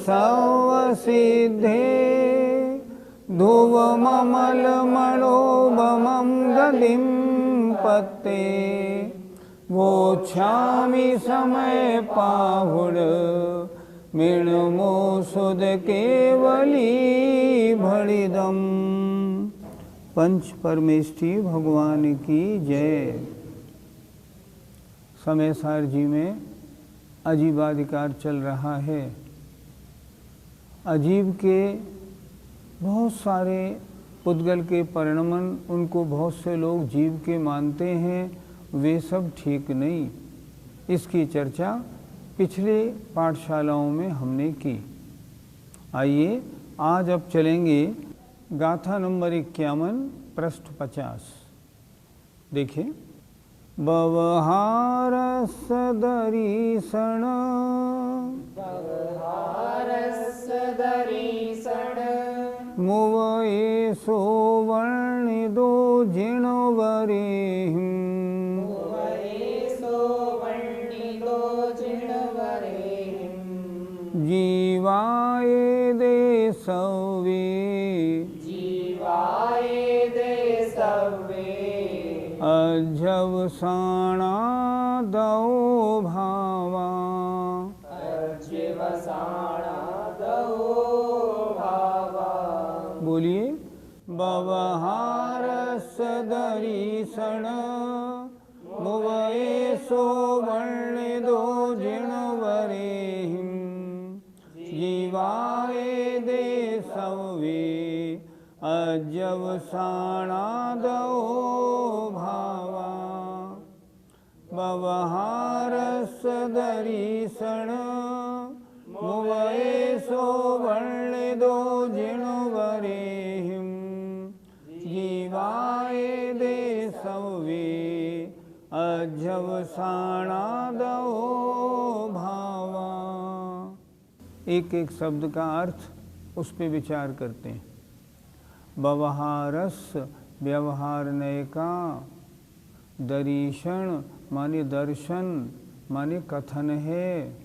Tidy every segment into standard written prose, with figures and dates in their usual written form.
सव सिद्धे ध्रुवममलमणोभमं गतिं पत्ते वोच्छामि समय पाहुड मृणमो सुध केवली भणिदम। पंच परमेष्ठी भगवान की जय। समय सार जी में अजीबाधिकार चल रहा है। अजीब के बहुत सारे पुद्गल के परिणमन, उनको बहुत से लोग जीव के मानते हैं, वे सब ठीक नहीं। इसकी चर्चा पिछले पाठशालाओं में हमने की। आइए आज अब चलेंगे गाथा नंबर 51 पृष्ठ 50। देखिए, बवहारस दरीसण मुवये सोवर्णिदो जिणवरेहिं जीवाये दे सवे अजवसाणा दो भावा। बोलिए, बवहारस दरीसण मुवये सोवर्णिदो जिणवरेहिं जीवाये दे सवे अजवसाणा दो भावा। बवहारस दरीसण मुवये सोवर्णिदो जिणवरेहिं जीवाये दे सवे अजवसाणा दो भावा। एक एक शब्द का अर्थ उस पे विचार करते हैं। बवहारस व्यवहार नय का, दरीक्षण माने दर्शन माने कथन है,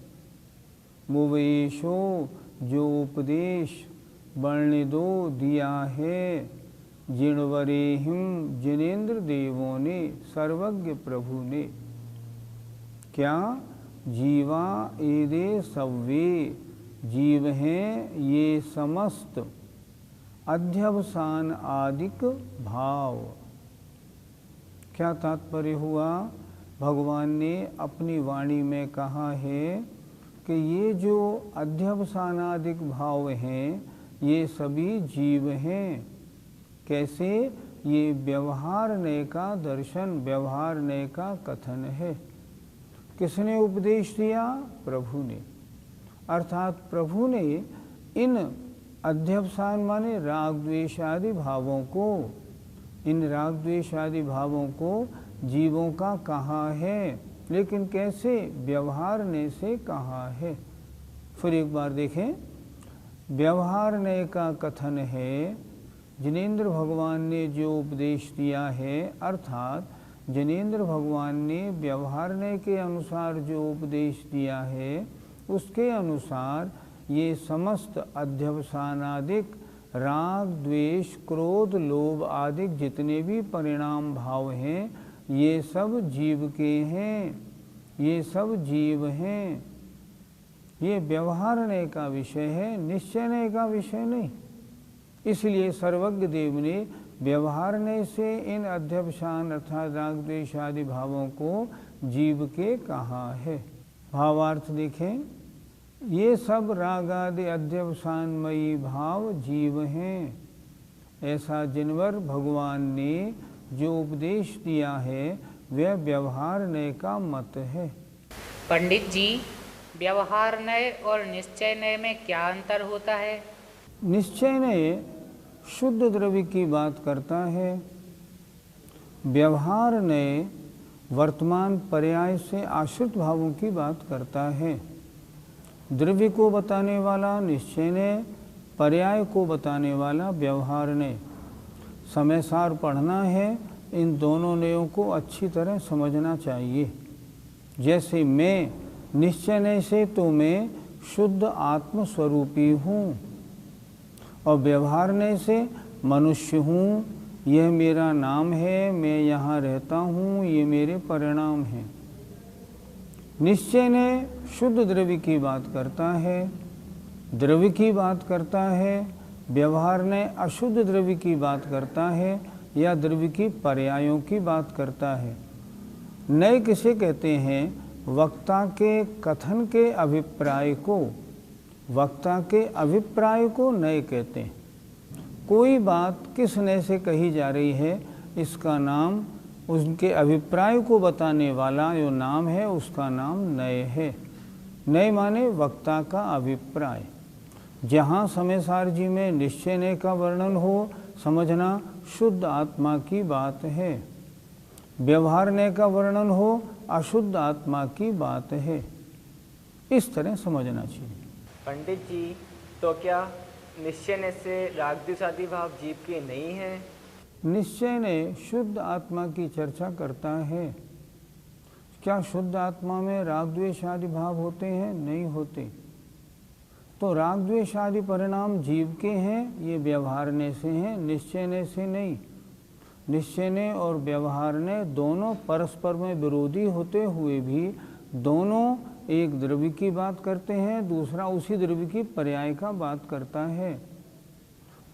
मुवेशो जो उपदेश, वर्णिदो दिया है, जिणवरेहिं जिनेन्द्र देवों ने, सर्वज्ञ प्रभु ने। क्या? जीवा एदे सव्वे, जीव हैं ये समस्त, अध्यवसान आदिक भाव। क्या तात्पर्य हुआ? भगवान ने अपनी वाणी में कहा है कि ये जो अध्यवसानादिक भाव हैं ये सभी जीव हैं। कैसे? ये व्यवहार नय का दर्शन, व्यवहार नय का कथन है। किसने उपदेश दिया? प्रभु ने। अर्थात प्रभु ने इन अध्यवसान माने राग द्वेष आदि भावों को, इन राग द्वेष आदि भावों को जीवों का कहा है, लेकिन कैसे? व्यवहार नय से कहा है। फिर एक बार देखें, व्यवहार नय का कथन है, जिनेन्द्र भगवान ने जो उपदेश दिया है, अर्थात जिनेन्द्र भगवान ने व्यवहार नय के अनुसार जो उपदेश दिया है, उसके अनुसार ये समस्त अध्यवसानादिक राग द्वेष क्रोध लोभ आदिक जितने भी परिणाम भाव हैं, ये सब जीव के हैं, ये सब जीव हैं। ये व्यवहार नय का विषय है, निश्चय नय का विषय नहीं। इसलिए सर्वज्ञ देव ने व्यवहार नय से इन अध्यवसान अर्थात राग द्वेष आदि भावों को जीव के कहा है। भावार्थ देखें, ये सब राग आदि अध्यवसानमयी भाव जीव हैं। ऐसा जिनवर भगवान ने जो उपदेश दिया है वह व्यवहार नय का मत है। पंडित जी, व्यवहार नय और निश्चय नय में क्या अंतर होता है? निश्चय नय शुद्ध द्रव्य की बात करता है, व्यवहार नय वर्तमान पर्याय से आश्रित भावों की बात करता है। द्रव्य को बताने वाला निश्चय नय, पर्याय को बताने वाला व्यवहार नय। समय सार पढ़ना है, इन दोनों नयों को अच्छी तरह समझना चाहिए। जैसे मैं, निश्चय नय से तो मैं शुद्ध आत्मस्वरूपी हूँ, और व्यवहारने से मनुष्य हूँ, यह मेरा नाम है, मैं यहाँ रहता हूँ, ये मेरे परिणाम हैं। निश्चय ने शुद्ध द्रव्य की बात करता है, द्रव्य की बात करता है। व्यवहार ने अशुद्ध द्रव्य की बात करता है या द्रव्य की पर्यायों की बात करता है। नए किसे कहते हैं? वक्ता के कथन के अभिप्राय को, वक्ता के अभिप्राय को नए कहते हैं। कोई बात किस नए से कही जा रही है, इसका नाम, उनके अभिप्राय को बताने वाला जो नाम है उसका नाम नए है। नए माने वक्ता का अभिप्राय। जहाँ समयसार जी में निश्चय नए का वर्णन हो, समझना शुद्ध आत्मा की बात है। व्यवहार नए का वर्णन हो, अशुद्ध आत्मा की बात है। इस तरह समझना चाहिए। पंडित जी, तो क्या निश्चय ने से राग द्वेष आदि भाव जीव के नहीं है? निश्चय ने शुद्ध आत्मा की चर्चा करता है। क्या शुद्ध आत्मा में राग द्वेष आदि भाव होते हैं? नहीं होते। तो राग द्वेष आदि परिणाम जीव के हैं, ये व्यवहारने से हैं, निश्चयने से नहीं। निश्चयने और व्यवहारने दोनों परस्पर में विरोधी होते हुए भी दोनों एक द्रव्य की बात करते हैं, दूसरा उसी द्रव्य की पर्याय का बात करता है।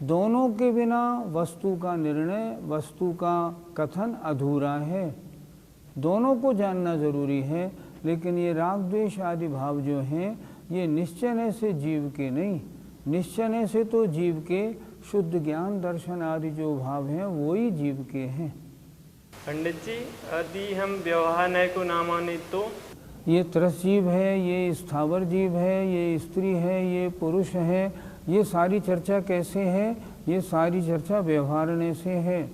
दोनों के बिना वस्तु का निर्णय, वस्तु का कथन अधूरा है। दोनों को जानना जरूरी है, लेकिन ये राग द्वेष आदि भाव जो हैं ये निश्चय से जीव के नहीं, निश्चय से तो जीव के शुद्ध ज्ञान दर्शन आदि जो भाव हैं वो ही जीव के हैं। पंडित जी, यदि हम व्यवहार नए को ना माने तो? ये त्रस जीव है, ये स्थावर जीव है, ये स्त्री है, ये पुरुष है, ये सारी चर्चा कैसे है? ये सारी चर्चा व्यवहारने से है।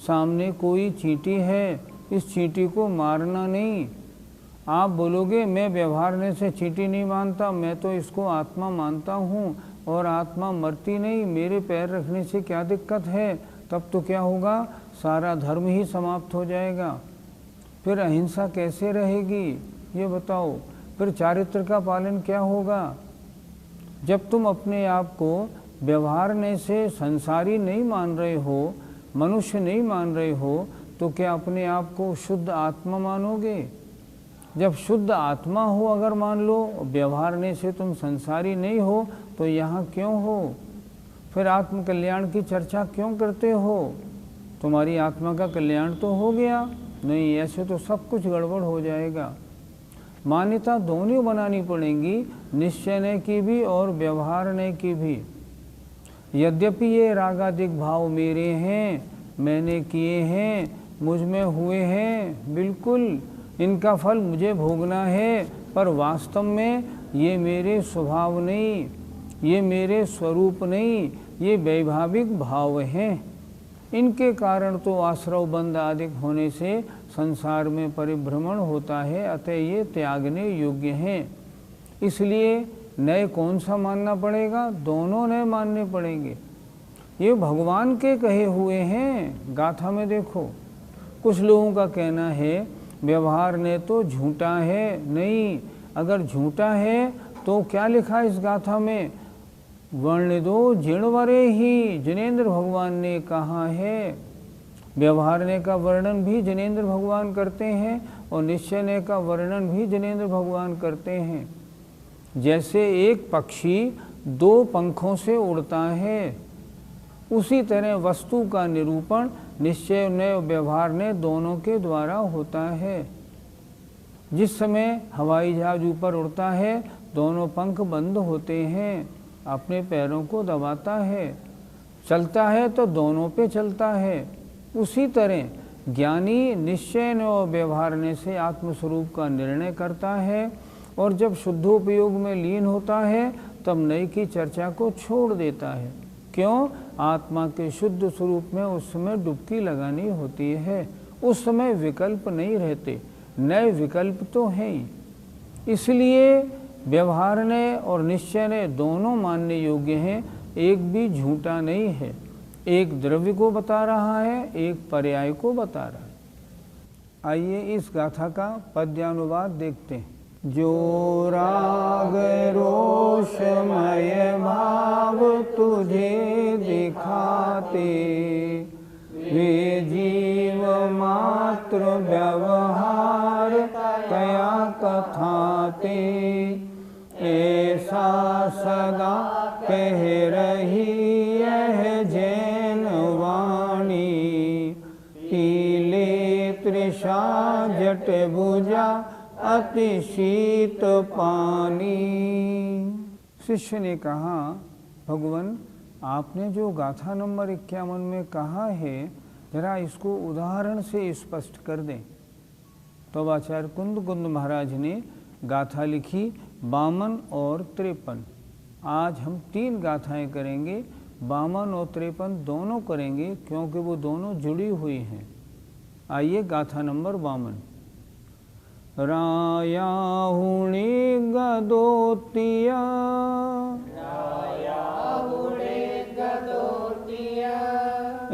सामने कोई चींटी है, इस चींटी को मारना नहीं। आप बोलोगे मैं व्यवहारने से चींटी नहीं मानता, मैं तो इसको आत्मा मानता हूँ और आत्मा मरती नहीं, मेरे पैर रखने से क्या दिक्कत है? तब तो क्या होगा? सारा धर्म ही समाप्त हो जाएगा। फिर अहिंसा कैसे रहेगी ये बताओ? फिर चारित्र का पालन क्या होगा? जब तुम अपने आप को व्यवहारने से संसारी नहीं मान रहे हो, मनुष्य नहीं मान रहे हो, तो क्या अपने आप को शुद्ध आत्मा मानोगे? जब शुद्ध आत्मा हो अगर मान लो, व्यवहारने से तुम संसारी नहीं हो, तो यहाँ क्यों हो? फिर आत्म कल्याण की चर्चा क्यों करते हो? तुम्हारी आत्मा का कल्याण तो हो गया नहीं, ऐसे तो सब कुछ गड़बड़ हो जाएगा। मान्यता दोनों बनानी पड़ेंगी, निश्चयने की भी और व्यवहारने की भी। यद्यपि ये रागादिक भाव मेरे हैं, मैंने किए हैं, मुझ में हुए हैं, बिल्कुल इनका फल मुझे भोगना है, पर वास्तव में ये मेरे स्वभाव नहीं, ये मेरे स्वरूप नहीं, ये वैभाविक भाव हैं। इनके कारण तो आश्रव बंध आदि होने से संसार में परिभ्रमण होता है, अतः ये त्यागने योग्य हैं। इसलिए नए कौन सा मानना पड़ेगा? दोनों नए मानने पड़ेंगे। ये भगवान के कहे हुए हैं। गाथा में देखो, कुछ लोगों का कहना है व्यवहार ने तो झूठा है। नहीं, अगर झूठा है तो क्या लिखा इस गाथा में? वर्ण दो जिणवरे ही, जिनेन्द्र भगवान ने कहा है। व्यवहारने का वर्णन भी जिनेन्द्र भगवान करते हैं और निश्चयने का वर्णन भी जिनेन्द्र भगवान करते हैं। जैसे एक पक्षी दो पंखों से उड़ता है, उसी तरह वस्तु का निरूपण निश्चय ने व्यवहार ने दोनों के द्वारा होता है। जिस समय हवाई जहाज ऊपर उड़ता है, दोनों पंख बंद होते हैं, अपने पैरों को दबाता है, चलता है तो दोनों पे चलता है। उसी तरह ज्ञानी निश्चय और व्यवहारने से आत्मस्वरूप का निर्णय करता है, और जब शुद्धोपयोग में लीन होता है तब नई की चर्चा को छोड़ देता है। क्यों? आत्मा के शुद्ध स्वरूप में उस समय डुबकी लगानी होती है, उस समय विकल्प नहीं रहते, नए विकल्प तो हैं ही। इसलिए व्यवहारने और निश्चयने दोनों मानने योग्य हैं, एक भी झूठा नहीं है। एक द्रव्य को बता रहा है, एक पर्याय को बता रहा है। आइए इस गाथा का पद्यानुवाद देखते हैं। जो राग रोषमय भाव तुझे दिखाते, वे जीव मात्र व्यवहार तया कथाते। ऐसा सदा कह रही यह जैन वाणी, पीले तृषा जट बुझा अति शीत पानी। शिष्य ने कहा, भगवान आपने जो गाथा नंबर 51 में कहा है, जरा इसको उदाहरण से स्पष्ट कर दें। तो आचार्य कुंद महाराज ने गाथा लिखी 52 और 53। आज हम 3 गाथाएं करेंगे, 52 और 53 दोनों करेंगे क्योंकि वो दोनों जुड़ी हुई हैं। आइए गाथा नंबर 52। रायाहुणी गदोतिया,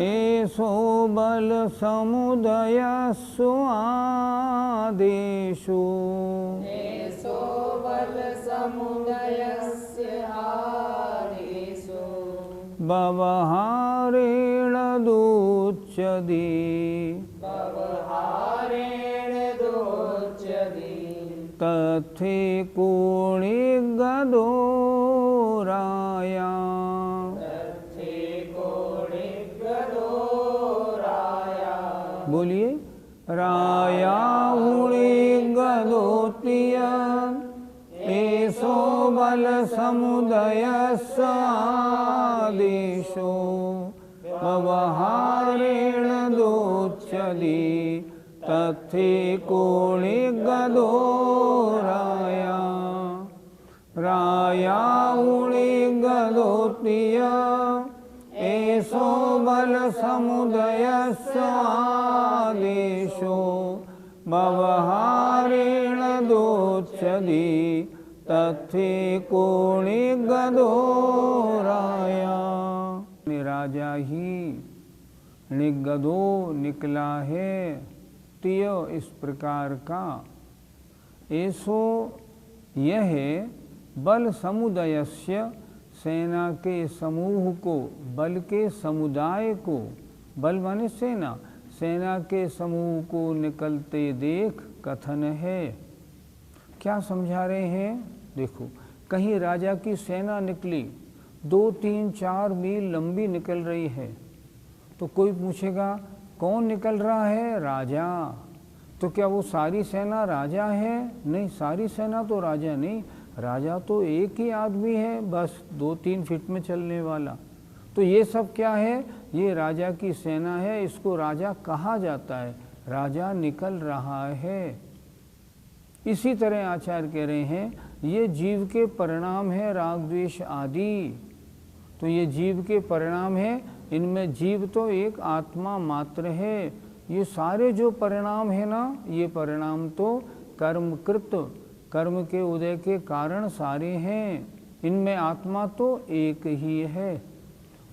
ऐसो बल समुदय आदेशो, व्यवहारेण दोच्यते, तथे कोणि गदो राया। बोलिए, रायाहुणी गदोतिया, ऐसो बल समुदय आदेशो, व्यवहारेण दोच्यते, तथे कोणि गदो राया। रायाहुणी गदोतिया, ऐसो बल समुदय आदेशो, व्यवहारेण दोच्यते, तथे कोणि गदो राया। राजा ही निगदो निकला है, तिय इस प्रकार का। ऐसो यह बल समुदायस्य, सेना के समूह को, बल के समुदाय को, बल माने सेना, सेना के समूह को निकलते देख कथन है। क्या समझा रहे हैं? देखो, कहीं राजा की सेना निकली, 2, 3, 4 मील लंबी निकल रही है, तो कोई पूछेगा कौन निकल रहा है? राजा। तो क्या वो सारी सेना राजा है? नहीं, सारी सेना तो राजा नहीं, राजा तो एक ही आदमी है, बस 2-3 फीट में चलने वाला। तो ये सब क्या है? ये राजा की सेना है, इसको राजा कहा जाता है। राजा निकल रहा है। इसी तरह आचार्य कह रहे हैं, ये जीव के परिणाम है, राग द्वेष आदि। तो ये जीव के परिणाम है, इनमें जीव तो एक आत्मा मात्र है। ये सारे जो परिणाम है ना, ये परिणाम तो कर्मकृत, कर्म के उदय के कारण सारे हैं। इनमें आत्मा तो एक ही है।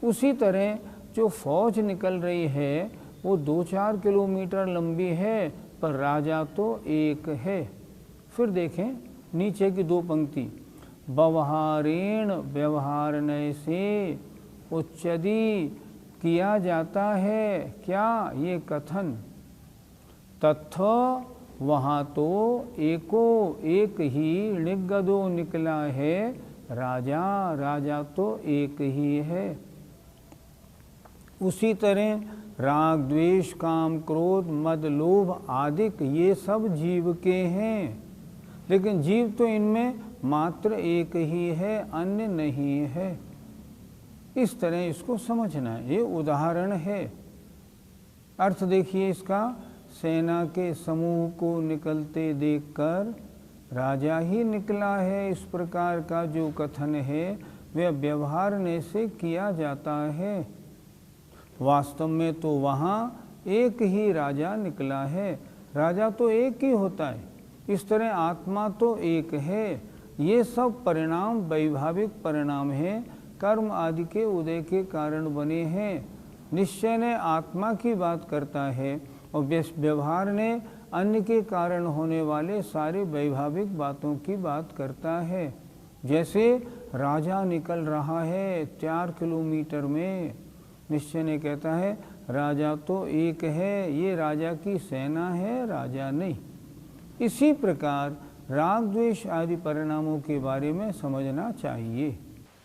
उसी तरह जो फौज निकल रही है, वो 2-4 किलोमीटर लंबी है, पर राजा तो एक है। फिर देखें नीचे की 2 पंक्ति, व्यवहारेण, व्यवहारने से, उच्चदी, किया जाता है। क्या? ये कथन। तथ, वहाँ तो एको, एक ही, निगदो निकला है, राजा, राजा तो एक ही है। उसी तरह राग द्वेष काम क्रोध मद लोभ आदिक, ये सब जीव के हैं, लेकिन जीव तो इनमें मात्र एक ही है, अन्य नहीं है। इस तरह इसको समझना है। ये उदाहरण है। अर्थ देखिए इसका, सेना के समूह को निकलते देखकर राजा ही निकला है, इस प्रकार का जो कथन है वह व्यवहारने से किया जाता है। वास्तव में तो वहाँ एक ही राजा निकला है। राजा तो एक ही होता है। इस तरह आत्मा तो एक है। ये सब परिणाम वैभाविक परिणाम हैं, कर्म आदि के उदय के कारण बने हैं। निश्चय ने आत्मा की बात करता है और व्यवहार ने अन्य के कारण होने वाले सारे वैभाविक बातों की बात करता है। जैसे राजा निकल रहा है 4 किलोमीटर में, निश्चय ने कहता है राजा तो एक है, ये राजा की सेना है, राजा नहीं। इसी प्रकार राग द्वेष आदि परिणामों के बारे में समझना चाहिए।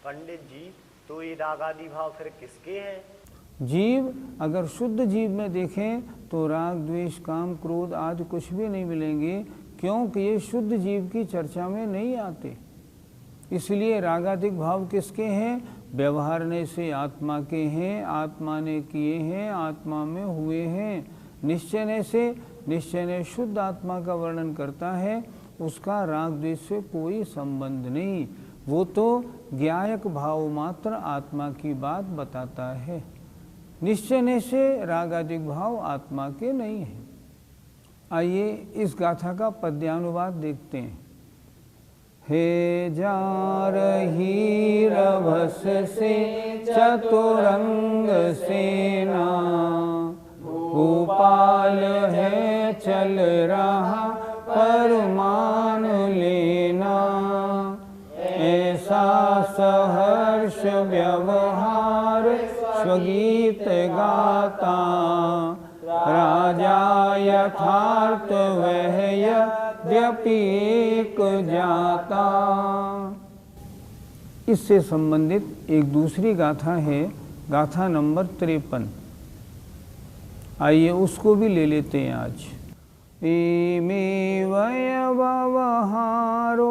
पंडित जी, तो ये राग आदि भाव फिर किसके हैं? जीव, अगर शुद्ध जीव में देखें तो राग द्वेष काम क्रोध आदि कुछ भी नहीं मिलेंगे, क्योंकि ये शुद्ध जीव की चर्चा में नहीं आते। इसलिए रागादिक भाव किसके हैं? व्यवहारने से आत्मा के हैं, आत्मा ने किए हैं, आत्मा में हुए हैं। निश्चय से, निश्चय ने शुद्ध आत्मा का वर्णन करता है, उसका राग द्वेष से कोई संबंध नहीं, वो तो ज्ञायक भाव मात्र आत्मा की बात बताता है। निश्चय से रागादिक भाव आत्मा के नहीं है। आइए इस गाथा का पद्यानुवाद देखते हैं। हे जार ही रभस से चतुरंग सेना, भूपाल है चल रहा पर मान लेना। ऐसा सहर्ष व्यवहार स्वगीत गाता, राजा यथार्थ वह यद्यपि एक जाता। इससे संबंधित एक दूसरी गाथा है, गाथा नंबर 53। आइए उसको भी ले लेते हैं आज। एमेव व्यवहारो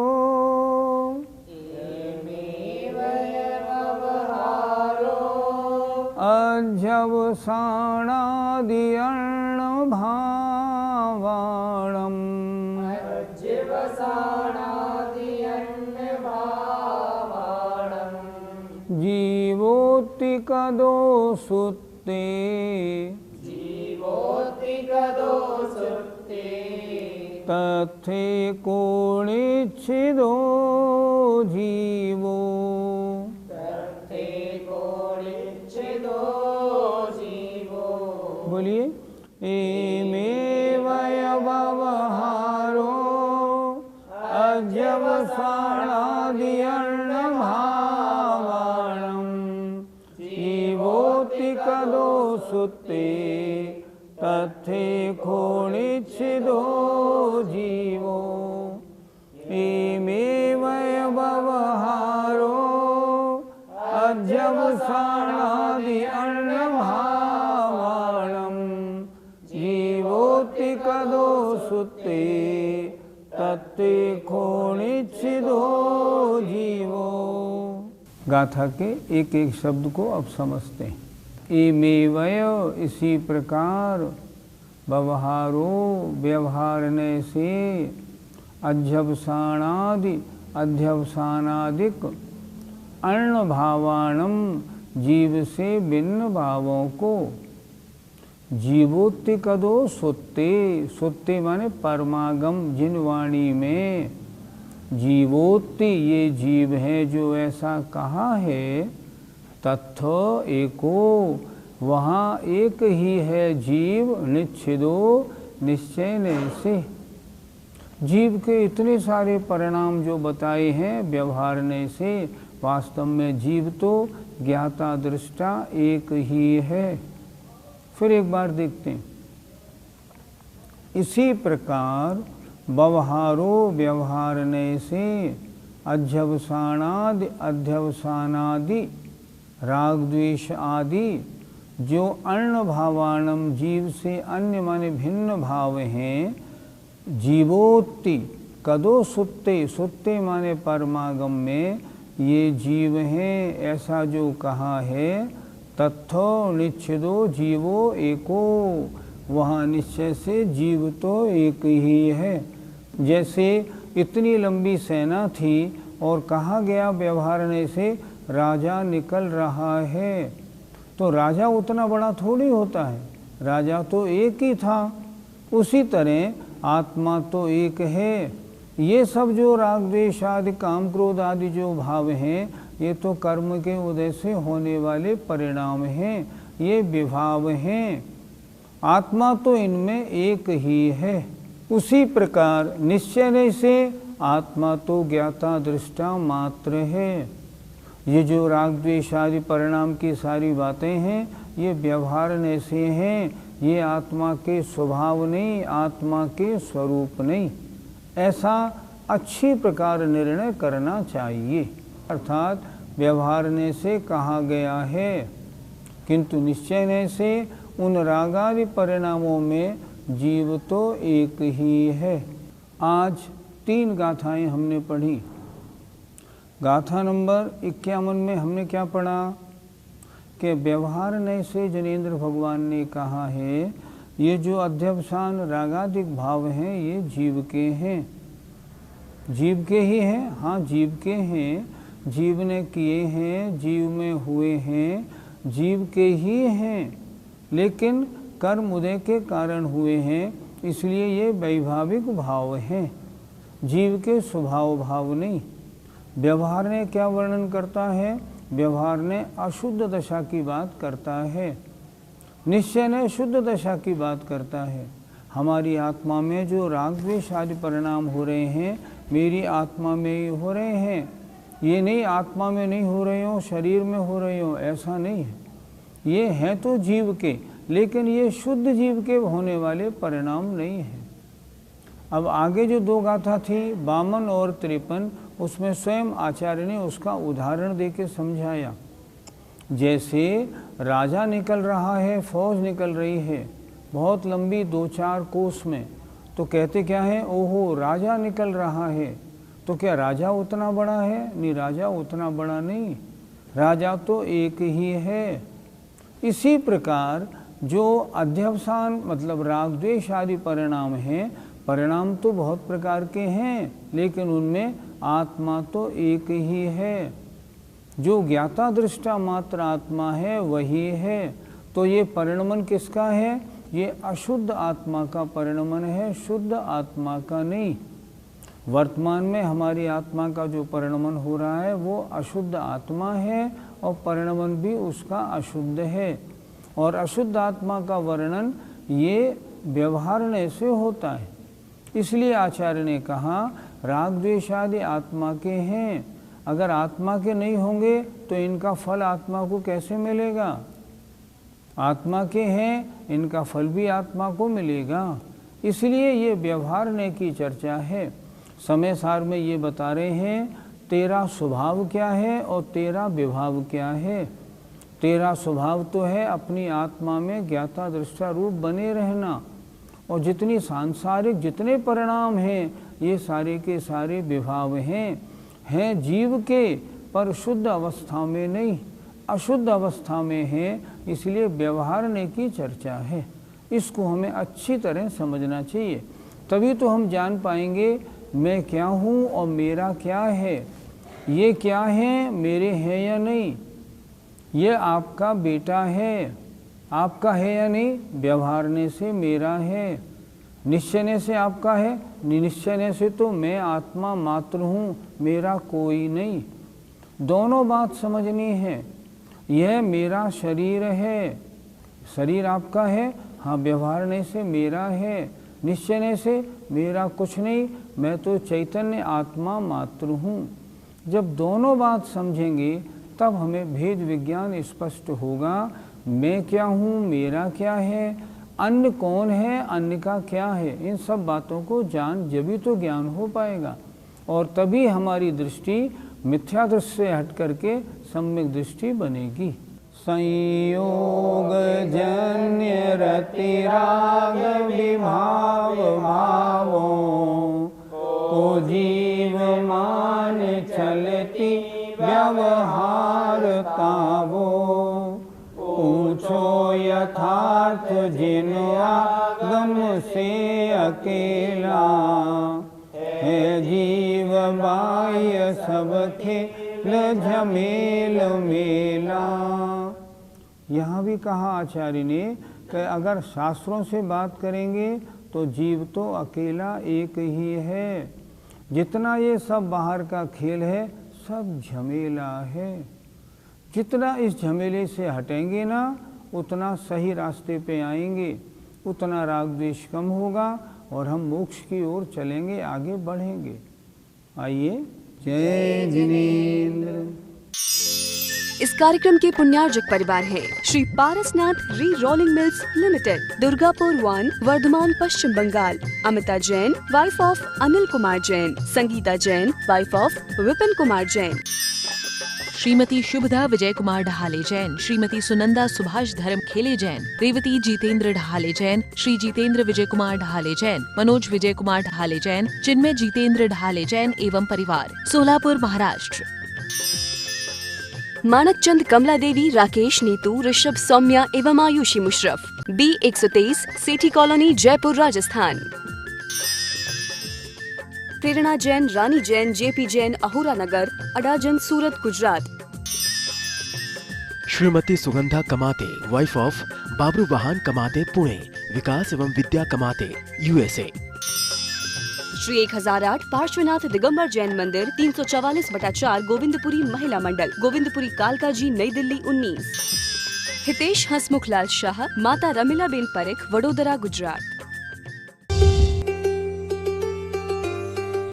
अध्यवसानादि अर्ण भावाणम् जीवोति कदो सुत्ते तथे कोणिच्छिदो जीवो। बोलिए। एमेव व्यवहारो अध्यवसानादि अर्ण भावाणम् जीवोति कदो सुत्ते तथे खोणिच्छिदो जीवो। एमेव व्यवहारो अध्यवसानादि अर्ण भावाणम् जीवोति कदो सुत्ते तत्ते खोणिच्छिदो जीवो। गाथा के एक एक शब्द को अब समझते हैं। एमेवय, इसी प्रकार, व्यवहारो, व्यवहारने से, अध्यवसानादि, अध्यवसानादिक, अर्ण भावाणम, जीव से भिन्न भावों को, जीवोत्ति कदो सुत्ते, सुत्ते माने परमागम, जिन वाणी में जीवोत्ति ये जीव है जो ऐसा कहा है, तत्थ एको, वहाँ एक ही है जीव, निच्छिदो, निश्चय से। जीव के इतने सारे परिणाम जो बताए हैं व्यवहारने से, वास्तव में जीव तो ज्ञाता दृष्टा एक ही है। फिर एक बार देखते हैं। इसी प्रकार व्यवहारो, व्यवहारने से, अध्यवसानादि, अध्यवसानादि, राग द्वेष आदि जो अर्ण भावाणम, जीव से अन्य माने भिन्न भाव हैं, जीवोत्ति कदो सुत्ते, सुत्ते माने परमागम में ये जीव हैं ऐसा जो कहा है, तत्थो निच्छिदो जीवो एको, वहाँ निश्चय से जीव तो एक ही है। जैसे इतनी लंबी सेना थी और कहा गया व्यवहारने से राजा निकल रहा है, तो राजा उतना बड़ा थोड़ी होता है, राजा तो एक ही था। उसी तरह आत्मा तो एक है। ये सब जो राग द्वेष आदि काम क्रोध आदि जो भाव हैं, ये तो कर्म के उदय से होने वाले परिणाम हैं, ये विभाव हैं। आत्मा तो इनमें एक ही है। उसी प्रकार निश्चय से आत्मा तो ज्ञाता दृष्टा मात्र है। ये जो राग द्वेष आदि परिणाम की सारी बातें हैं ये व्यवहारने से हैं, ये आत्मा के स्वभाव नहीं, आत्मा के स्वरूप नहीं, ऐसा अच्छी प्रकार निर्णय करना चाहिए। अर्थात व्यवहारने से कहा गया है, किंतु निश्चयने से उन रागादि परिणामों में जीव तो एक ही है। आज 3 गाथाएं हमने पढ़ी। गाथा नंबर 51 में हमने क्या पढ़ा कि व्यवहारने से जनेन्द्र भगवान ने कहा है ये जो अध्यवसान रागादिक भाव हैं ये जीव के हैं, जीव के ही हैं। हाँ, जीव के हैं, जीव ने किए हैं, जीव में हुए हैं, जीव के ही हैं, लेकिन कर्म उदय के कारण हुए हैं, इसलिए ये वैभाविक भाव हैं, जीव के स्वभाव भाव नहीं। व्यवहार ने क्या वर्णन करता है? व्यवहार ने अशुद्ध दशा की बात करता है, निश्चय ने शुद्ध दशा की बात करता है। हमारी आत्मा में जो राग द्वेष आदि परिणाम हो रहे हैं मेरी आत्मा में ही हो रहे हैं, ये नहीं आत्मा में नहीं हो रहे हो, शरीर में हो रहे हो, ऐसा नहीं है। ये हैं तो जीव के, लेकिन ये शुद्ध जीव के होने वाले परिणाम नहीं है। अब आगे जो 2 गाथा थी 52 और 53, उसमें स्वयं आचार्य ने उसका उदाहरण देके समझाया। जैसे राजा निकल रहा है, फौज निकल रही है बहुत लंबी 2-4 कोस में, तो कहते क्या है? ओहो राजा निकल रहा है। तो क्या राजा उतना बड़ा है? नहीं, राजा उतना बड़ा नहीं, राजा तो एक ही है। इसी प्रकार जो अध्यवसान मतलब राग द्वेष आदि परिणाम हैं, परिणाम तो बहुत प्रकार के हैं, लेकिन उनमें आत्मा तो एक ही है। जो ज्ञाता दृष्टा मात्र आत्मा है वही है। तो ये परिणमन किसका है? ये अशुद्ध आत्मा का परिणमन है, शुद्ध आत्मा का नहीं। वर्तमान में हमारी आत्मा का जो परिणमन हो रहा है वो अशुद्ध आत्मा है और परिणमन भी उसका अशुद्ध है। और अशुद्ध आत्मा का वर्णन ये व्यवहारने से होता है। इसलिए आचार्य ने कहा राग द्वेष आदि आत्मा के हैं, अगर आत्मा के नहीं होंगे तो इनका फल आत्मा को कैसे मिलेगा? आत्मा के हैं, इनका फल भी आत्मा को मिलेगा। इसलिए ये व्यवहारने की चर्चा है। समय सार में ये बता रहे हैं तेरा स्वभाव क्या है और तेरा विभाव क्या है। तेरा स्वभाव तो है अपनी आत्मा में ज्ञाता दृष्टा रूप बने रहना, और जितनी सांसारिक जितने परिणाम हैं ये सारे के सारे विभाव हैं जीव के, पर शुद्ध अवस्था में नहीं, अशुद्ध अवस्था में है। इसलिए व्यवहारने की चर्चा है। इसको हमें अच्छी तरह समझना चाहिए, तभी तो हम जान पाएंगे मैं क्या हूँ और मेरा क्या है। ये क्या है? मेरे हैं या नहीं। ये आपका बेटा है, आपका है या नहीं? व्यवहारने से मेरा है। निश्चयने से आपका है? निश्चयने से तो मैं आत्मा मात्र हूँ, मेरा कोई नहीं। दोनों बात समझनी है। यह मेरा शरीर है, शरीर आपका है, हाँ व्यवहारने से मेरा है। निश्चयने से मेरा कुछ नहीं, मैं तो चैतन्य आत्मा मात्र हूँ। जब दोनों बात समझेंगे तब हमें भेद विज्ञान स्पष्ट होगा। मैं क्या हूँ, मेरा क्या है, अन्य कौन है, अन्य का क्या है। इन सब बातों को जभी तो ज्ञान हो पाएगा, और तभी हमारी दृष्टि मिथ्या दृष्टि से हट करके सम्यक दृष्टि बनेगी। संयोग जन्य रति राग विभाव भावों को जीव मान चलती व्यवहार तावो। पूछो यथार्थ जिन आगम से अकेला, है जीव बाह्य सब खेल झमेल मेला। यहाँ भी कहा आचार्य ने कि अगर शास्त्रों से बात करेंगे तो जीव तो अकेला एक ही है। जितना ये सब बाहर का खेल है सब झमेला है। जितना इस झमेले से हटेंगे ना उतना सही रास्ते पे आएंगे, उतना राग द्वेष कम होगा और हम मोक्ष की ओर चलेंगे, आगे बढ़ेंगे। आइए, जय जिनेंद्र। इस कार्यक्रम के पुण्यार्जक परिवार हैं Shri Parasnath re rolling mills limited, Durgapur 1, Vardhaman, Paschim Bangal. Amita Jain, wife of Anil Kumar Jain. Sangeeta Jain, wife of Vipin Kumar Jain. Shrimati Shubhada Vijay Kumar Dhahale Jain, Shrimati Sunanda Subhash Dharm Khele Jain, Revati Jitendra ढहाले Jain, Shri Jitendra विजय कुमार ढहाले जैन, मनोज विजय कुमार ढहाले जैन, चिन्मय जितेंद्र ढहाले जैन एवं परिवार, सोलापुर, महाराष्ट्र। मानकचंद, कमला देवी, राकेश, नीतू, ऋषभ, सौम्या एवं आयुषी मुशरफ, B123, सेठी कॉलोनी, जयपुर, राजस्थान। प्रेरणा जैन, रानी जैन, JP जैन, अहूरा नगर, अडाजन, सूरत, गुजरात। श्रीमती सुगंधा कमाते, वाइफ ऑफ बाबरू वाहन कमाते, पुणे, विकास एवं विद्या कमाते, USA। श्री 1008 पार्श्वनाथ दिगंबर जैन मंदिर, 344/4, गोविंदपुरी महिला मंडल, गोविंदपुरी, कालका जी, नई दिल्ली 19। हितेश हसमुखलाल शाह, माता रमीलाबेन परेख, वडोदरा, गुजरात।